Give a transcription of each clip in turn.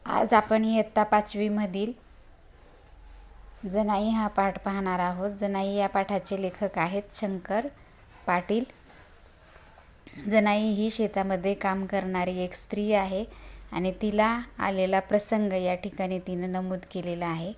आज आपण इयत्ता 5वी मधील जनाई हा पाठ पाहणार आहोत। जनाई या पाठाचे लेखक आहेत शंकर पाटील। जनाई ही शेतामध्ये काम करणारी एक स्त्री आहे आणि तिला आलेला प्रसंग या ठिकाणी तिने नमूद केलेला आहे।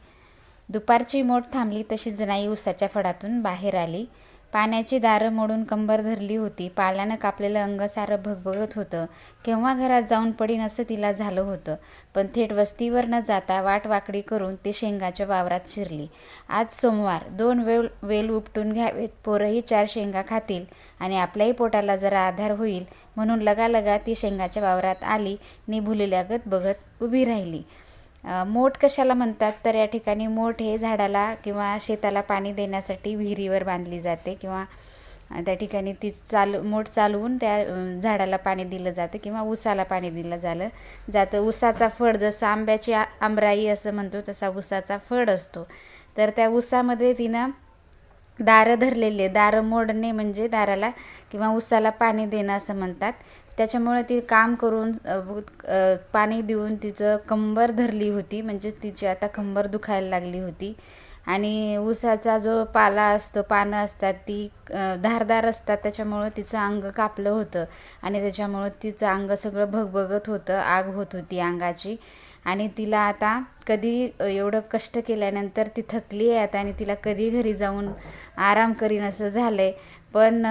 दुपारची मोठ थांबली तशी जनाई उसाच्या फडातून बाहेर आली। पाण्याची दारं मोडून कंबर धरली होती। पाल्यानं कापलेलं अंग सारं भगभगत होतं। केव्हा घरात जाऊन पडीन असं तिला झालं होतं। पण थेट वस्तीवर न जाता वाट वाकडी करून ती शेंगाच्या वावरात शिरली। आज सोमवार, 2 वेल उपटून घ्यावेत, पोरंही 4 शेंगा खातील आणि आपल्याही पोटाला जरा आधार होईल म्हणून लगालगा ती शेंगाच्या वावरात आली, निभुलेल्यागत बघत उभी राहिली। मोठ कशाला म्हणतात तर या ठिकाणी मोठ हे झाडाला किंवा शेताला पाणी देण्यासाठी विहिरीवर बांधली जाते किंवा त्या ठिकाणी ती मोठ चालवून त्या झाडाला पाणी दिलं जातं किंवा ऊसाला पाणी दिलं जातं। ऊसाचा फळ जसं आंब्याची आंबराई असं म्हणतो तसा ऊसाचा फळ असतो। तर त्या ऊसामध्ये तिनं दारं धरलेले, दारं मोडणे म्हणजे दाराला किंवा ऊसाला पाणी देणं असं म्हणतात। त्याच्यामुळे ती काम करून पाणी देऊन तिचं कंबर धरली होती, म्हणजे तिची आता कंबर दुखायला लागली होती। आणि ऊसाचा जो पाला असतो, पानं असतात ती धारदार असतात, त्याच्यामुळं तिचं अंग कापलं होतं आणि त्याच्यामुळं तिचं अंग सगळं भगभगत होतं, आग होत होती अंगाची। आणि तिला आता कधी एवढं कष्ट केल्यानंतर ती थकली आहे आता आणि तिला कधी घरी जाऊन आराम करीन असं झालंय। पण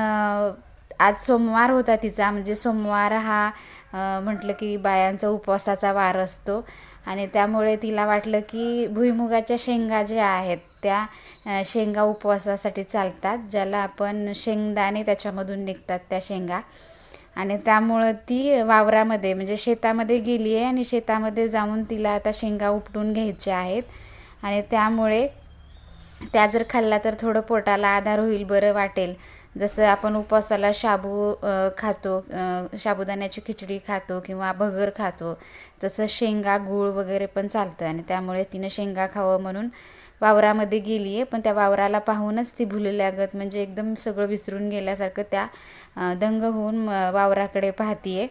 आज सोमवार होता तिचा, म्हणजे सोमवार हा म्हटलं की बायांचा उपवासाचा वार असतो आणि त्यामुळे तिला वाटलं की भुईमुगाच्या शेंगा ज्या आहेत त्या शेंगा उपवासासाठी चालतात, ज्याला आपण शेंगदाणे त्याच्यामधून निघतात त्या शेंगा। आणि त्यामुळं ती वावरामध्ये म्हणजे शेतामध्ये गेली आहे आणि शेतामध्ये जाऊन तिला आता शेंगा उपटून घ्यायच्या आहेत आणि त्यामुळे त्या जर खाल्ला तर थोडं पोटाला आधार होईल, बरं वाटेल। जसं आपण उपवासाला शाबू खातो, साबुदाण्याची खिचडी खातो किंवा भगर खातो, तसं शेंगा गूळ वगैरे पण चालतं आणि त्यामुळे तिनं शेंगा खावं म्हणून वावरामध्ये गेली आहे। पण त्या वावराला पाहूनच ती भुलल्यागत म्हणजे एकदम सगळं विसरून गेल्यासारखं त्या दंग होऊन वावराकडे पाहतीये।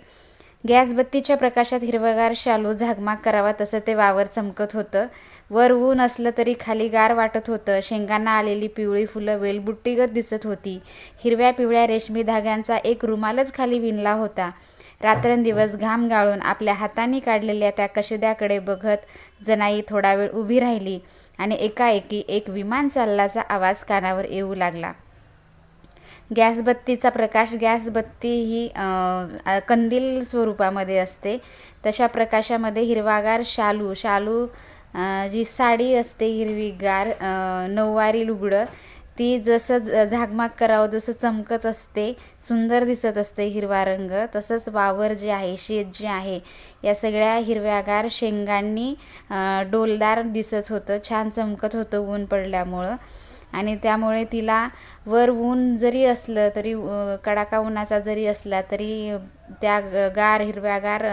गॅसबत्तीच्या प्रकाशात हिरवगार शालू झागमाग करावा तसं ते वावर चमकत होतं। वर ऊन असलं तरी खाली गार वाटत होतं। शेंगांना आलेली पिवळी फुलं वेलबुट्टीगत दिसत होती। हिरव्या पिवळ्या रेशमी धाग्यांचा एक रुमालच खाली विणला होता। रात्रंदिवस घाम गाळून आपल्या हातांनी काढलेल्या त्या कशिद्याकडे बघत जनाई थोडा वेळ उभी राहिली आणि एकाएकी एक विमान चालल्याचा आवाज कानावर येऊ लागला। गॅसबत्तीचा प्रकाश, गॅसबत्ती ही कंदील स्वरूपामध्ये असते, तशा प्रकाशामध्ये हिरवागार शालू जी साडी असते हिरवीगार नऊवारी लुगडं, ती जसं झागमाग करावं जसं चमकत असते, सुंदर दिसत असते हिरवा रंग, तसंच वावर जे आहे, शेत जे आहे, या सगळ्या हिरव्यागार शेंगांनी डोलदार दिसत होतं, छान चमकत होतं ऊन पडल्यामुळं। आणि त्यामुळे तिला वर ऊन जरी असलं तरी, कडाका उन्हाचा जरी असला तरी त्या हिरव्यागार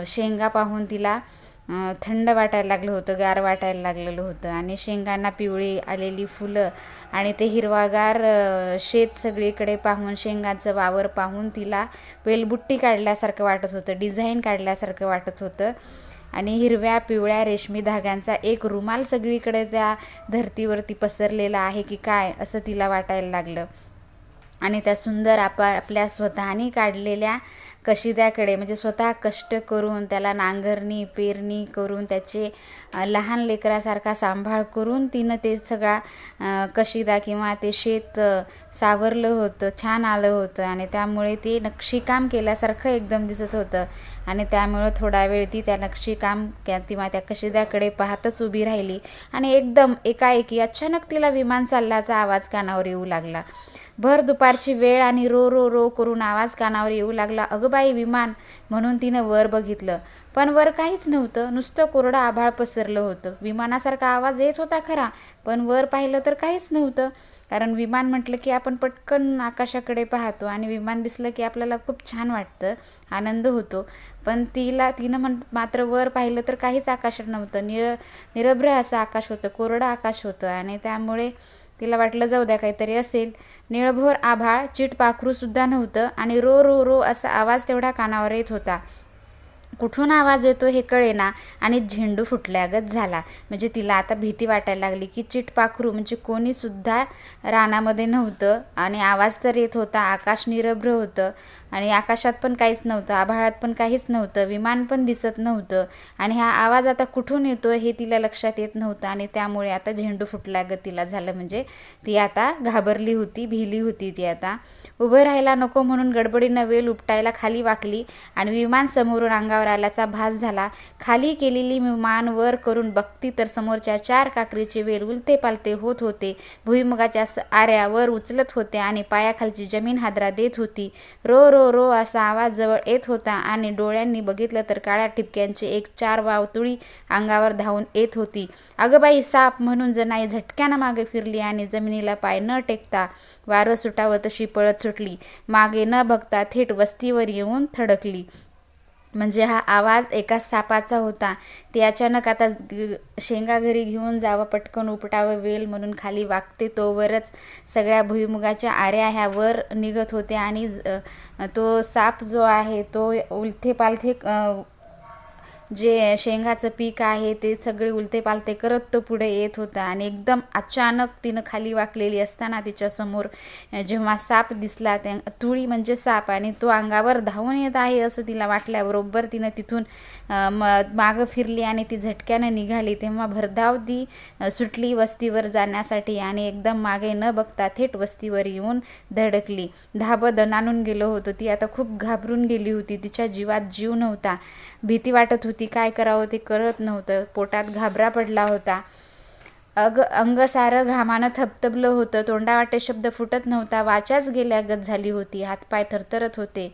शेंगा पाहून तिला थंड वाटायला लागलं होतं, गार वाटायला लागलेलं होतं। आणि शेंगांना पिवळी आलेली फुलं आणि ते हिरवागार शेत सगळीकडे पाहून, शेंगांचं वावर पाहून तिला वेलबुट्टी काढल्यासारखं वाटत होतं, डिझाईन काढल्यासारखं वाटत होतं। आणि हिरव्या पिवळ्या रेशमी धाग्यांचा एक रुमाल सगळीकडे त्या धर्तीवरती पसरलेला आहे की काय असं तिला वाटायला लागलं। आणि त्या सुंदर आपल्या स्वतःनी काढलेल्या कशिद्याकडे, म्हणजे स्वतः कष्ट करून त्याला नांगरणी पेरणी करून त्याचे लहान लेकरासारखा सांभाळ करून तिनं ते सगळा कशिदा किंवा ते शेत सावरलं होतं, छान आलं होतं आणि त्यामुळे ते नक्षीकाम केल्यासारखं एकदम दिसत होतं। आणि त्यामुळं थोडा वेळ ती त्या नक्षीकाम किंवा त्या कशिद्याकडे पाहतच उभी राहिली आणि एकदम एकाएकी अचानक तिला विमान चालल्याचा आवाज कानावर येऊ लागला। भर दुपारची वेळ आणि रो रो रो करून आवाज कानावर येऊ लागला। अगं बाई, विमान! म्हणून तिनं वर बघितलं, पण वर काहीच नव्हतं, नुसतं कोरडं आभाळ पसरलं होतं। विमानासारखा आवाज येत होता खरा, पण वर पाहिलं तर काहीच नव्हतं, कारण विमान म्हटलं की आपण पटकन आकाशाकडे पाहतो आणि विमान दिसलं की आपल्याला खूप छान वाटतं, आनंद होतो। पण तिनं मात्र वर पाहिलं तर काहीच आकाश नव्हतं, निरभ्र असं आकाश होतं, कोरडं आकाश होतं। आणि त्यामुळे तिला वाटलं जाऊ द्या काहीतरी असेल. निळभोर आभाळ, चिटपाखरूसुद्धा नव्हतं आणि रो रो रो असा आवाज तेवढा कानावर येत होता. कुठून आवाज येतो हे कळेना आणि झेंडू फुटल्यागत झाला. म्हणजे तिला आता भीती वाटायला लागली की चिटपाखरू म्हणजे कोणीसुद्धा रानामध्ये नव्हतं आणि आवाज तर येत होता. आकाश निरभ्र होतं आणि आकाशात पण काहीच नव्हतं, आभाळात पण काहीच नव्हतं, विमान पण दिसत नव्हतं आणि हा आवाज आता कुठून येतो हे तिला लक्षात येत नव्हतं आणि त्यामुळे आता झेंडू फुटल्यागत तिला झालं. म्हणजे ती आता घाबरली होती, भिली होती ती आता. उभं राहायला नको म्हणून गडबडीनं वेल उपटायला खाली वाकली आणि विमान समोरून अंगावर आल्याचा भास झाला. खाली केलेली विमान वर करून बघती तर समोरच्या 4 काकडीचे वेल उलते पालते होत होते, भुईमुगाच्या आऱ्या वर उचलत होत्या आणि पायाखालची जमीन हादरा देत होती. रो रो रो असा आवाज जवळ येत होता आणि डोळ्यांनी बघितलं तर काळ्या ठिपक्यांची एक 4 वावतुळी अंगावर धावून येत होती. अगं बाई, साप म्हणून जनाई झटक्यानं मागे फिरली आणि जमिनीला पाय न टेकता वारं सुटावं तशी पळत सुटली. मागे न बघता थेट वस्तीवर येऊन थडकली. म्हणजे हा आवाज एका सापाचा होता. ती अचानक आता शेंगा घरी घेऊन जावं, पटकन उपटावं वेल म्हणून खाली वागते तोवरच सगळ्या भुईमुगाच्या आऱ्या ह्या वर निघत होत्या आणि तो साप जो आहे तो उलथे पालथे जे शेंगाचं पीक आहे ते सगळे उलते पालते करत तो पुढे येत होता आणि एकदम अचानक तिनं खाली वाकलेली असताना तिच्यासमोर जेव्हा साप दिसला, त्या तुळी म्हणजे साप, आणि तो अंगावर धावून येत आहे असं तिला वाटल्याबरोबर तिनं तिथून मागं फिरली आणि ती झटक्यानं निघाली. तेव्हा भरधाव ती सुटली वस्तीवर जाण्यासाठी आणि एकदम मागे न बघता थेट वस्तीवर येऊन धडकली. धाबं दणाणून गेलं होतं. ती आता खूप घाबरून गेली होती. तिच्या जीवात जीव नव्हता. भीती वाटत होती. काय करावं ते कळत नव्हतं. पोटात घाबरा पडला होता. अंग सारं घामानं थपथपलं होतं. तोंडावाटे शब्द फुटत नव्हता. वाचाच गेल्यागत झाली होती. हातपाय थरथरत होते.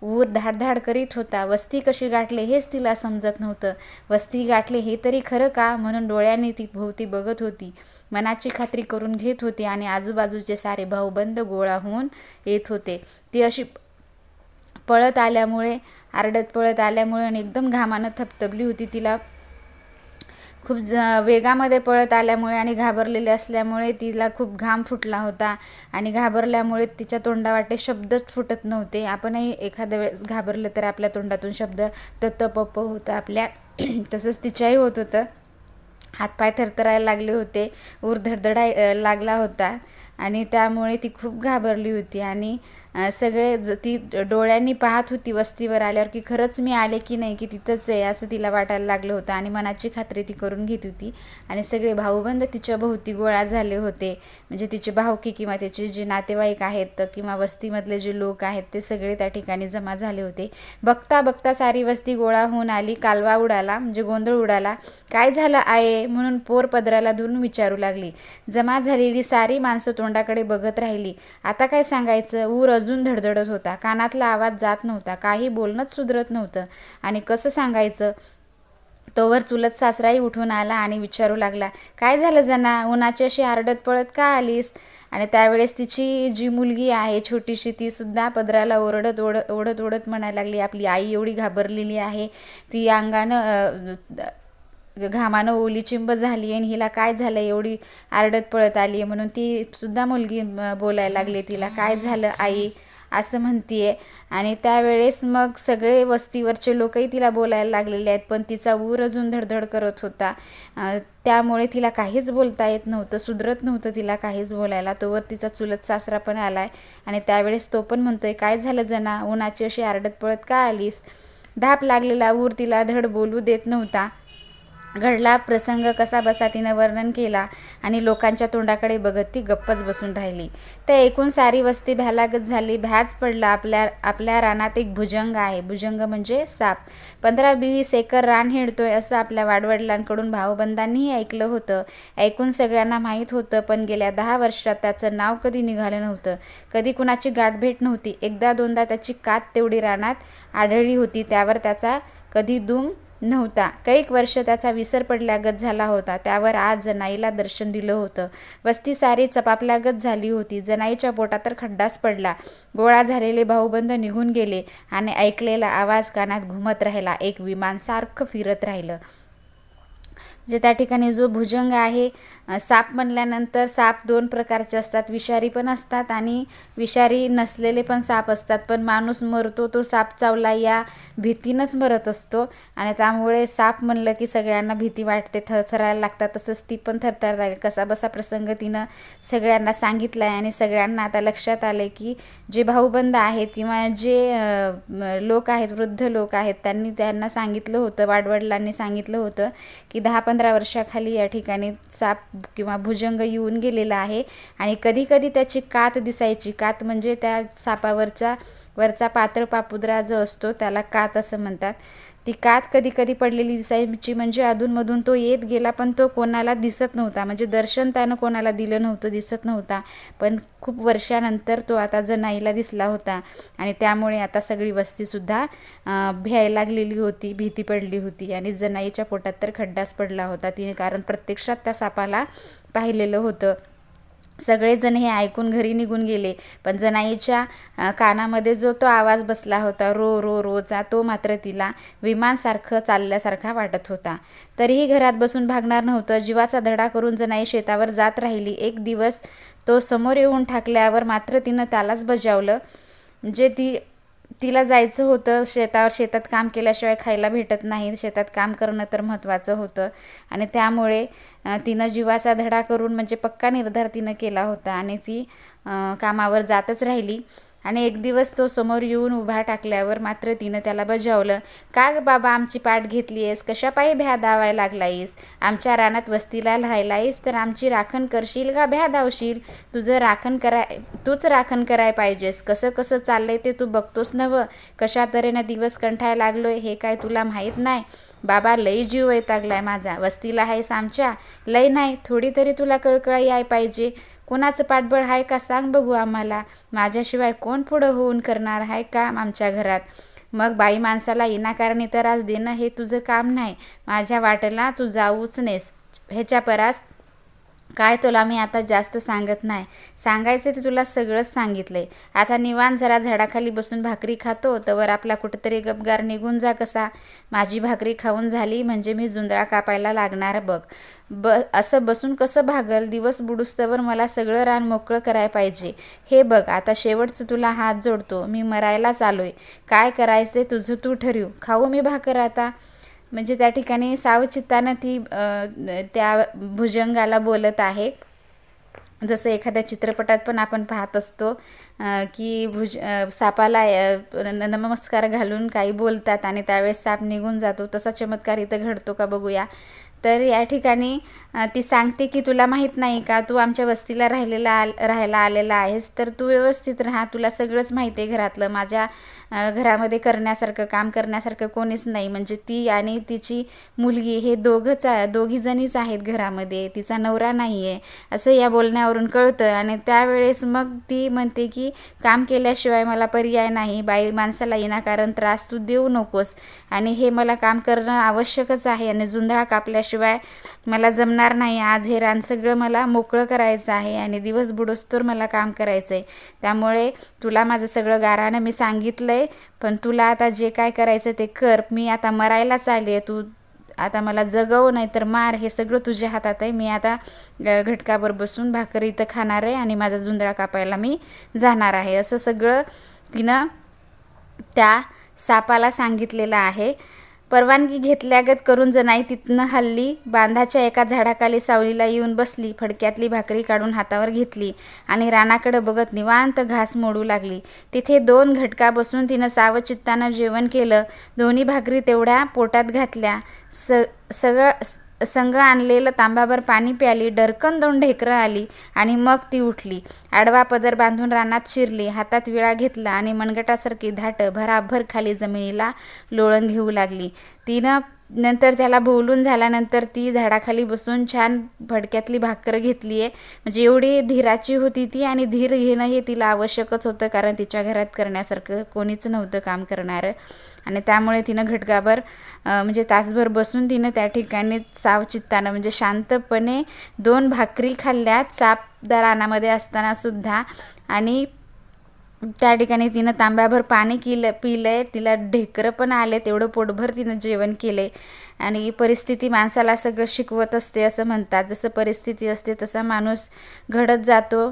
ऊर धाडधाड करीत होता. वस्ती कशी गाठले हेच तिला समजत नव्हतं. वस्ती गाठले हे तरी खरं का म्हणून डोळ्यांनी ती भोवती बघत होती. मनाची खात्री करून घेत होती आणि आजूबाजूचे सारे भाऊबंद गोळा होऊन येत होते. ती अशी पळत आल्यामुळे, आरडत पळत आल्यामुळे आणि एकदम घामानं थपथपली होती. तिला खूप वेगामध्ये पळत आल्यामुळे आणि घाबरलेले असल्यामुळे तिला खूप घाम फुटला होता आणि घाबरल्यामुळे तिच्या तोंडावाटे शब्दच फुटत नव्हते. आपणही एखाद्या वेळेस घाबरलं तर आपल्या तोंडातून शब्द तत्पप होतं आपल्या, तसंच तिच्याही होत होतं. हातपाय थरथरायला लागले होते. ऊर धडधडाय लागला होता आणि त्यामुळे ती खूप घाबरली होती आणि सगळे ती डोळ्यांनी पाहत होती वस्तीवर आल्यावर की खरंच मी आले की नाही, की तिथंच आहे असं तिला वाटायला लागलं होतं आणि मनाची खात्री ती करून घेत होती. आणि सगळे भाऊबंद तिच्या भोवती गोळा झाले होते. म्हणजे तिचे भाऊकी किंवा त्याचे जे नातेवाईक आहेत किंवा वस्तीमधले जे लोक आहेत ते सगळे त्या ठिकाणी जमा झाले होते. बघता बघता सारी वस्ती गोळा होऊन आली. कालवा उडाला, म्हणजे गोंधळ उडाला. काय झालं आहे म्हणून पोर पदराला धरून विचारू लागली. जमा झालेली सारी माणसं तोंडाकडे बघत राहिली. आता काय सांगायचं. ऊर अजून धडधडत होता. कानातला आवाज जात नव्हता. काही बोलणंच सुधरत नव्हतं आणि कसं सांगायचं. तोवर चुलत सासराही उठून आला आणि विचारू लागला, काय झालं जना, उन्हाची अशी आरडत पळत का आलीस. आणि त्यावेळेस तिची जी मुलगी आहे छोटीशी ती सुद्धा पदराला ओरडत ओढत म्हणायला लागली, आपली आई एवढी घाबरलेली आहे, ती अंगानं घामानं ओली चिंब झाली आणि हिला काय झालं, एवढी आरडत पळत आली. म्हणून ती सुद्धा मुलगी बोलायला लागली तिला, काय झालं आई असं म्हणतीये. आणि त्यावेळेस मग सगळे वस्तीवरचे लोकही तिला बोलायला लागलेले आहेत, पण तिचा ऊर अजून धडधड करत होता. त्यामुळे तिला काहीच बोलता येत नव्हतं, सुधरत नव्हतं तिला काहीच बोलायला. तोवर तिचा चुलत सासरा पण आलाय आणि त्यावेळेस तो पण म्हणतोय, काय झालं जना, उन्हाची अशी आरडत पळत का आलीस. धाप लागलेला ऊर तिला धड बोलू देत नव्हता. घडला प्रसंग कसा बसा तिनं वर्णन केला आणि लोकांच्या तोंडाकडे बघत ती गप्पच बसून राहिली. त्या एकूण सारी वस्ती भ्यालागत झाली. भ्याच पडला. आपल्या रानात एक भुजंग आहे. भुजंग म्हणजे साप. 15-20 एकर रान हिंडतोय असं आपल्या वाडवडिलांकडून भाऊबंदांनीही ऐकलं होतं. ऐकून सगळ्यांना माहीत होतं, पण गेल्या 10 वर्षात त्याचं नाव कधी निघालं नव्हतं. कधी कुणाची गाठभेट नव्हती. एकदा दोनदा त्याची कात तेवढी रानात आढळली होती. त्यावर त्याचा कधी दुम नव्हता. कैक वर्ष त्याचा विसर पडल्यागत झाला होता. त्यावर आज जनाईला दर्शन दिलं होतं. वस्ती सारी चपापल्यागत झाली होती. जनाईच्या पोटात तर खड्डाच पडला. गोळा झालेले भाऊबंद निघून गेले आणि ऐकलेला आवाज कानात घुमत राहिला. एक विमान सारखं फिरत राहिलं. जे त्या ठिकाणी जो भुजंग आहे, साप म्हणल्यानंतर साप 2 प्रकारचे असतात, विषारी पण असतात आणि विषारी नसलेले पण साप असतात. पण माणूस मरतो तो साप चावला या भीतीनंच मरत असतो आणि त्यामुळे साप म्हणलं की सगळ्यांना भीती वाटते, थरथरायला लागतात. तसंच ती पण थरथरायला कसाबसा प्रसंग तिनं सगळ्यांना सांगितला आहे आणि सगळ्यांना आता लक्षात आले की जे भाऊबंद आहेत किंवा जे लोक आहेत, वृद्ध लोक आहेत, त्यांना सांगितलं होतं, वाडवडिलांनी सांगितलं होतं की 10-15 वर्षाखाली या ठिकाणी साप किंवा भुजंग येऊन गेलेला आहे आणि कधी कधी त्याची कात दिसायची. कात म्हणजे त्या वरचा पातळ पापुद्रा जो असतो त्याला कात असं म्हणतात. ती कात कधी कधी पडलेली दिसायची, म्हणजे अधूनमधून तो येत गेला पण तो कोणाला दिसत नव्हता, म्हणजे दर्शन त्यानं कोणाला दिलं नव्हतं, दिसत नव्हता. पण खूप वर्षानंतर तो आता जनाईला दिसला होता आणि त्यामुळे आता सगळी वस्तीसुद्धा भ्यायला लागलेली होती, भीती पडली होती आणि जनाईच्या पोटात तर खड्डाच पडला होता तिने, कारण प्रत्यक्षात त्या सापाला पाहिलेलं होतं. सगळेजण हे ऐकून घरी निघून गेले, पण जनाईच्या कानामध्ये जो तो आवाज बसला होता रो रो रोचा, तो मात्र तिला विमानसारखं चालल्यासारखा वाटत होता. तरीही घरात बसून भागणार नव्हतं. जीवाचा धडा करून जनाई शेतावर जात राहिली. एक दिवस तो समोर येऊन ठाकल्यावर मात्र तिनं त्यालाच बजावलं. जे तिला जायचं होतं शेतावर, शेतात काम केल्याशिवाय खायला भेटत नाही, शेतात काम करणं तर महत्त्वाचं होतं आणि त्यामुळे तिनं जीवाचा धडा करून म्हणजे पक्का निर्धार तिनं केला होता आणि ती कामावर जातच राहिली. आणि एक दिवस तो समोर येऊन उभा टाकल्यावर मात्र तिनं त्याला बजावलं, का ग बाबा आमची पाठ घेतली आहेस, कशापायी भ्या धावायला लागलायस, आमच्या रानात वस्तीला राहिलायस तर आमची राखण करशील का भ्या धावशील, तूच राखण कराय पाहिजेस, कसं कसं चाललंय ते तू बघतोस नवं, कशा तऱ्हेनं दिवस कंठायला लागलोय हे काय तुला माहीत नाही, बाबा लई जीव वैतागलाय माझा, वस्तीला आहेस आमच्या, लई नाही थोडी तरी तुला कळकळा याय पाहिजे, कोणाचं पाठबळ आहे का सांग बघू आम्हाला, माझ्याशिवाय कोण पुढं होऊन करणार आहे काम आमच्या घरात, मग बाई माणसाला विनाकारणी त्रास देणं हे तुझं काम नाही, माझ्या वाटेला तू जाऊच नेस, ह्याच्या परास काय तुला मी आता जास्त सांगत नाही, सांगायचं ते तुला सगळंच सांगितलंय, आता निवांत जरा झाडाखाली बसून भाकरी खातो तवर आपला कुठेतरी गपगार निघून जा कसा, माझी भाकरी खाऊन झाली म्हणजे मी जुंधळा कापायला लागणार बघ, असं बसून कसं भागल, दिवस बुडूस्तवर मला सगळं रान मोकळं करायला पाहिजे, हे बघ आता शेवटचं तुला हात जोडतो, मी मरायलाच आलोय, काय करायचं तुझं तू ठरव, खाऊ मी भाकर आता. म्हणजे त्या ठिकाणी सावचित्तानं ती त्या भुजंगाला बोलत आहे. जसं एखाद्या चित्रपटात पण आपण पाहत असतो की सापाला नमस्कार घालून काही बोलतात आणि त्यावेळेस साप निघून जातो, तसा चमत्कार इथं घडतो का बघूया. तर या ठिकाणी ती सांगते की तुला माहीत नाही का, तू आमच्या वस्तीला राहायला आलेला आहेस तर तू व्यवस्थित राहा, तुला सगळंच माहिती आहे घरातलं, माझ्या घरामध्ये काम करण्यासारखं कोणीच नाही, म्हणजे ती आणि तिची मुलगी हे दोघी जणीच आहेत घरामध्ये, तिचा नवरा नाही आहे असं या बोलण्यावरून कळतं. आणि त्यावेळेस मग ती म्हणते की काम केल्याशिवाय मला पर्याय नाही, बाई माणसाला विनाकारण त्रास तू देऊ नकोस आणि हे मला काम करणं आवश्यकच आहे आणि जुंधळा कापल्याशिवाय मला जमणार नाही, आज हे रान सगळं मला मोकळं करायचं आहे आणि दिवस बुडोस्तोवर मला काम करायचं आहे, त्यामुळे तुला माझं सगळं गारानं मी सांगितलं, पण तुला आता जे काय करायचं ते कर, मी आता मरायलाच आले, तू आता मला जगव नाही तर मार, हे सगळं तुझ्या हातात आहे, मी आता घटकावर बसून भाकरी इथं खाणार आहे आणि माझा जुंधळा कापायला मी जाणार आहे, असं सगळं तिनं त्या सापाला सांगितलेलं आहे. परवानगी घेतल्यागत करून जनाई तिथनं हल्ली, बांधाच्या एका झाडाखाली सावलीला येऊन बसली, फडक्यातली भाकरी काढून हातावर घेतली आणि रानाकडे बघत निवांत घास मोडू लागली. तिथे 2 घटका बसून तिनं सावचित्तानं जेवण केलं, दोन्ही भाकरी तेवढ्या पोटात घातल्या, संग आणलेलं तांबाभर पाणी प्याली, डरकन 2 ढेकरं आली आणि मग ती उठली, आडवा पदर बांधून रानात शिरली, हातात विळा घेतला आणि मनगटासारखी धाटं भराभर खाली जमिनीला लोळण घेऊ लागली. तिनं नंतर त्याला बोलून झाल्यानंतर ती झाडाखाली बसून छान फडक्यातली भाकर घेतली आहे, म्हणजे एवढी धीराची होती ती आणि धीर घेणं हे तिला आवश्यकच होतं, कारण तिच्या घरात करण्यासारखं कोणीच नव्हतं काम करणारं आणि त्यामुळे तिनं घटकाभर म्हणजे तासभर बसून तिनं त्या ठिकाणी सावचित्तानं म्हणजे शांतपणे 2 भाकरी खाल्ल्यात साप रानामध्ये असताना सुद्धा आणि त्या ठिकाणी तिनं तांब्याभर पाणी पिलंय, तिला ढेकरं पण आले, तेवढं पोटभर तिनं जेवण केले. आणि परिस्थिती माणसाला सगळं शिकवत असते असं म्हणतात. जसं परिस्थिती असते तसा माणूस घडत जातो,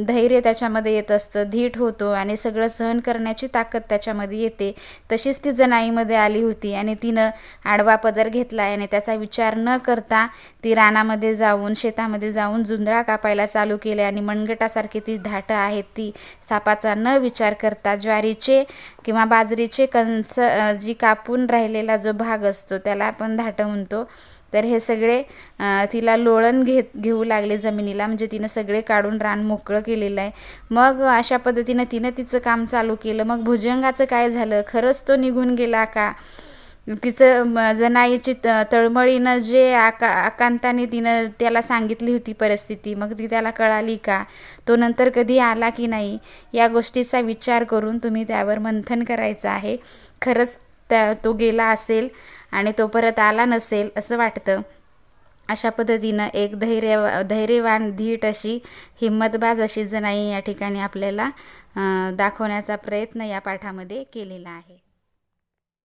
धैर्य त्याच्यामध्ये येत असतं, धीट होतो आणि सगळं सहन करण्याची ताकद त्याच्यामध्ये येते. तशीच ती जनाईमध्ये आली होती आणि तिनं आडवा पदर घेतला आणि त्याचा विचार न करता ती रानामध्ये जाऊन, शेतामध्ये जाऊन जुंधळा कापायला चालू केले आणि मनगटासारखी ती धाटं आहेत ती सापाचा न विचार करता ज्वारीचे किंवा बाजरीचे कणस जी कापून राहिलेला जो भाग असतो त्याला आपण धाटं म्हणतो. तर हे सगळे तिला लोळण घेऊ लागले जमिनीला, म्हणजे तिनं सगळे काढून रान मोकळं केलेलं आहे. मग अशा पद्धतीनं तिनं तिचं काम चालू केलं. मग भुजंगाचं काय झालं, खरंच तो निघून गेला का? तिचं जनाईची तळमळीनं जे आकांताने तिनं त्याला सांगितली होती परिस्थिती, मग ती त्याला कळाली का? तो नंतर कधी आला की नाही, या गोष्टीचा विचार करून तुम्ही त्यावर मंथन करायचं आहे. खरंच तो गेला असेल आणि तो परत आला नसेल असं वाटतं. अशा पद्धतीनं एक धैर्यवान, धीट अशी, हिम्मतबाज अशी जनाई या ठिकाणी आपल्याला दाखवण्याचा प्रयत्न या पाठामध्ये केलेला आहे.